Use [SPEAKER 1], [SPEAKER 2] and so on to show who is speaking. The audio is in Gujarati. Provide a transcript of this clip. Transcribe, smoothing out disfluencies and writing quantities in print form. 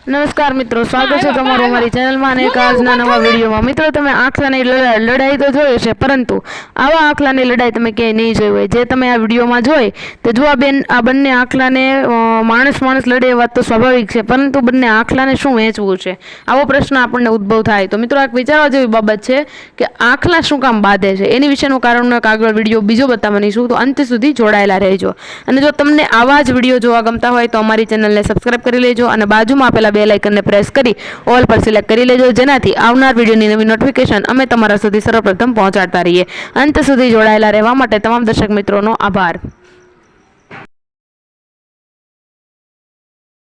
[SPEAKER 1] નમસ્કાર મિત્રો, સ્વાગત છે તમારું અમારી ચેનલમાં અને એક આજના નવા વિડીયોમાં। મિત્રો, તમે આખલાની લડાઈ તો જોઈ છે, પરંતુ આવા આખલાની લડાઈ તમે ક્યાંય નહીં જોઈ હોય જે તમે આ વિડીયોમાં જોઈ। તો જો આ બંને આખલાને માણસ લડે એ વાત તો સ્વાભાવિક છે, પરંતુ બંને આખલાને શું વેચવું છે આવો પ્રશ્ન આપણને ઉદ્ભવ થાય। તો મિત્રો, આ વિચારવા જેવી બાબત છે કે આખલા શું કામ બાંધે છે, એની વિશેનું કારણનો એક આગળ વિડીયો બીજો બતાવવાની છું, તો અંત સુધી જોડાયેલા રહેજો। અને જો તમને આવા જ વિડીયો જોવા ગમતા હોય તો અમારી ચેનલને સબસ્ક્રાઇબ કરી લેજો અને બાજુમાં આપેલા બેલ આઇકનને પ્રેસ કરી ઓલ પર સિલેક્ટ કરી લેજો, જેનાથી આવનાર વિડીયોની નવી નોટિફિકેશન અમે તમારા સુધી સર્વપ્રથમ પહોંચાડતા રહીએ। અંત સુધી જોડાયેલા રહેવા માટે તમામ દર્શક મિત્રોનો આભાર।